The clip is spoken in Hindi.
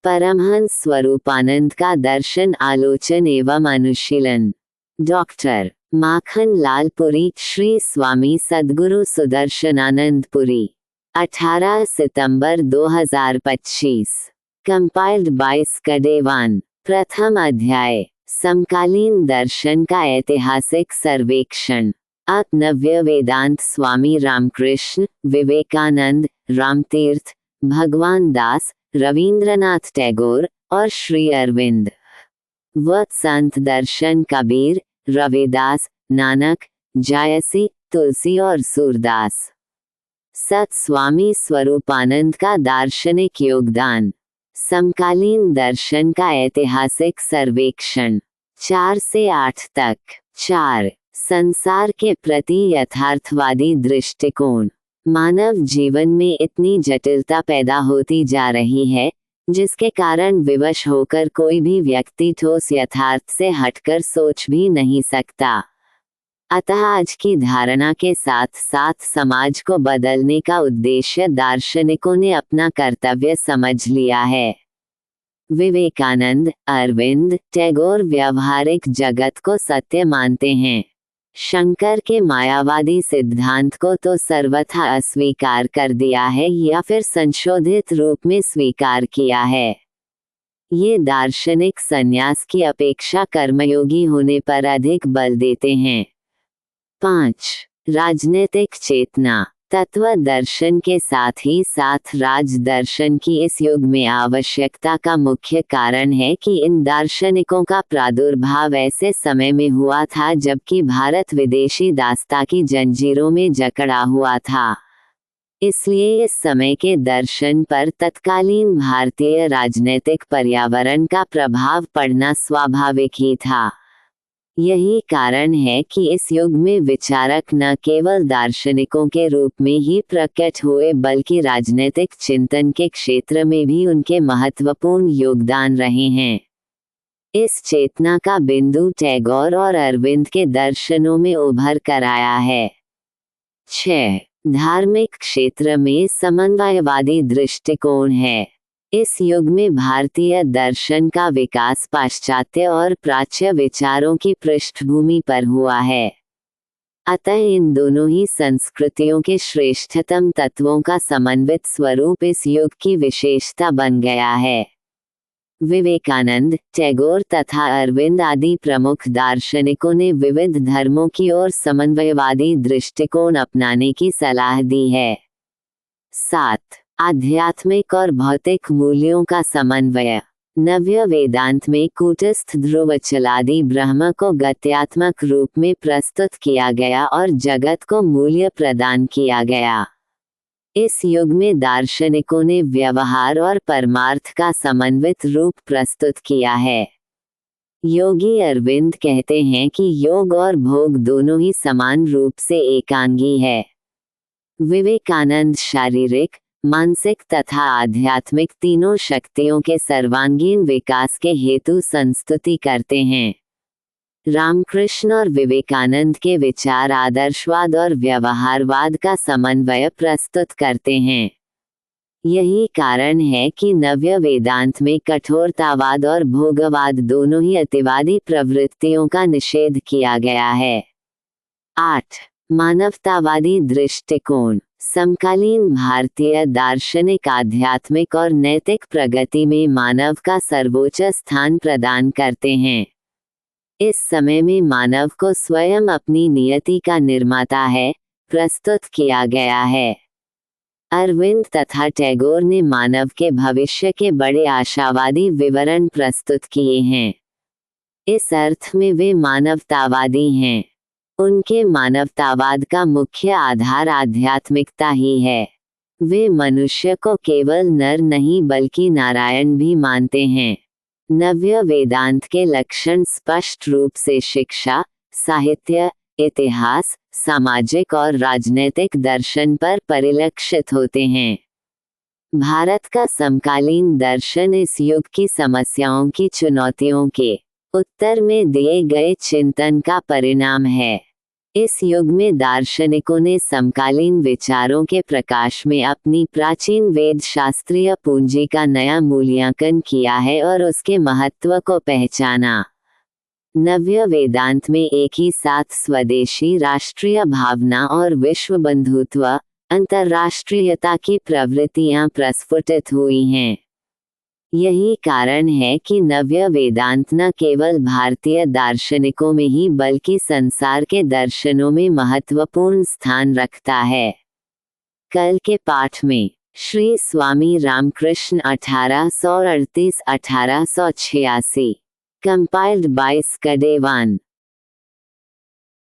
परमहंस स्वरूपानंद का दर्शन आलोचन एवं अनुशीलन। डॉक्टर माखन लाल पुरी, श्री स्वामी सद्गुरु सुदर्शनानंद पुरी। 18 सितंबर 2025। कंपाइल्ड बाय स्कडेवान। प्रथम अध्याय, समकालीन दर्शन का ऐतिहासिक सर्वेक्षण। नव्य वेदांत स्वामी रामकृष्ण, विवेकानंद, रामतीर्थ, भगवान दास, रवींद्रनाथ टैगोर और श्री अरविंद। व संत दर्शन कबीर, रविदास, नानक, जायसी, तुलसी और सूरदास। सत स्वामी स्वरूपानंद का दार्शनिक योगदान। समकालीन दर्शन का ऐतिहासिक सर्वेक्षण। 4 से 8 तक। 4. संसार के प्रति यथार्थवादी दृष्टिकोण। मानव जीवन में इतनी जटिलता पैदा होती जा रही है, जिसके कारण विवश होकर कोई भी व्यक्ति ठोस यथार्थ से हटकर सोच भी नहीं सकता। अतः आज की धारणा के साथ साथ समाज को बदलने का उद्देश्य दार्शनिकों ने अपना कर्तव्य समझ लिया है। विवेकानंद, अरविंद, टैगोर व्यवहारिक जगत को सत्य मानते हैं। शंकर के मायावादी सिद्धांत को तो सर्वथा अस्वीकार कर दिया है या फिर संशोधित रूप में स्वीकार किया है। ये दार्शनिक संन्यास की अपेक्षा कर्मयोगी होने पर अधिक बल देते हैं। 5. राजनीतिक चेतना। तत्व दर्शन के साथ ही साथ राज दर्शन की इस युग में आवश्यकता का मुख्य कारण है कि इन दार्शनिकों का प्रादुर्भाव ऐसे समय में हुआ था जबकि भारत विदेशी दासता की जंजीरों में जकड़ा हुआ था। इसलिए इस समय के दर्शन पर तत्कालीन भारतीय राजनीतिक पर्यावरण का प्रभाव पड़ना स्वाभाविक ही था। यही कारण है कि इस युग में विचारक न केवल दार्शनिकों के रूप में ही प्रकट हुए बल्कि राजनीतिक चिंतन के क्षेत्र में भी उनके महत्वपूर्ण योगदान रहे हैं। इस चेतना का बिंदु टैगोर और अरविंद के दर्शनों में उभर कर आया है। 6. धार्मिक क्षेत्र में समन्वयवादी दृष्टिकोण है। इस युग में भारतीय दर्शन का विकास पाश्चात्य और प्राच्य विचारों की पृष्ठभूमि पर हुआ है। अतः इन दोनों ही संस्कृतियों के श्रेष्ठतम तत्वों का समन्वित स्वरूप इस युग की विशेषता बन गया है। विवेकानंद, टैगोर तथा अरविंद आदि प्रमुख दार्शनिकों ने विविध धर्मों की ओर समन्वयवादी दृष्टिकोण अपनाने की सलाह दी है। 7. आध्यात्मिक और भौतिक मूल्यों का समन्वय। नव्य वेदांत में कूटस्थ ध्रुवचलादि ब्रह्म को गत्यात्मक रूप में प्रस्तुत किया गया और जगत को मूल्य प्रदान किया गया। इस युग में दार्शनिकों ने व्यवहार और परमार्थ का समन्वित रूप प्रस्तुत किया है। योगी अरविंद कहते हैं कि योग और भोग दोनों ही समान रूप से एकांगी है। विवेकानंद शारीरिक, मानसिक तथा आध्यात्मिक तीनों शक्तियों के सर्वांगीण विकास के हेतु संस्तुति करते हैं। रामकृष्ण और विवेकानंद के विचार आदर्शवाद और व्यवहारवाद का समन्वय प्रस्तुत करते हैं। यही कारण है कि नव्य वेदांत में कठोरतावाद और भोगवाद दोनों ही अतिवादी प्रवृत्तियों का निषेध किया गया है। 8. मानवतावादी दृष्टिकोण। समकालीन भारतीय दार्शनिक आध्यात्मिक और नैतिक प्रगति में मानव का सर्वोच्च स्थान प्रदान करते हैं। इस समय में मानव को स्वयं अपनी नियति का निर्माता है प्रस्तुत किया गया है। अरविंद तथा टैगोर ने मानव के भविष्य के बड़े आशावादी विवरण प्रस्तुत किए हैं। इस अर्थ में वे मानवतावादी हैं। उनके मानवतावाद का मुख्य आधार आध्यात्मिकता ही है। वे मनुष्य को केवल नर नहीं बल्कि नारायण भी मानते हैं। नव्य वेदांत के लक्षण स्पष्ट रूप से शिक्षा, साहित्य, इतिहास, सामाजिक और राजनीतिक दर्शन पर परिलक्षित होते हैं। भारत का समकालीन दर्शन इस युग की समस्याओं की चुनौतियों के उत्तर में दिए गए चिंतन का परिणाम है। इस युग में दार्शनिकों ने समकालीन विचारों के प्रकाश में अपनी प्राचीन वेद शास्त्रीय पूंजी का नया मूल्यांकन किया है और उसके महत्व को पहचाना। नव्य वेदांत में एक ही साथ स्वदेशी राष्ट्रीय भावना और विश्व बंधुत्व, अंतर्राष्ट्रीयता की प्रवृत्तियां प्रस्फुटित हुई हैं। यही कारण है कि नव्य वेदांत न केवल भारतीय दार्शनिकों में ही बल्कि संसार के दर्शनों में महत्वपूर्ण स्थान रखता है। कल के पाठ में श्री स्वामी रामकृष्ण 1838-1886 कंपाइल्ड बाय स्कडेवान।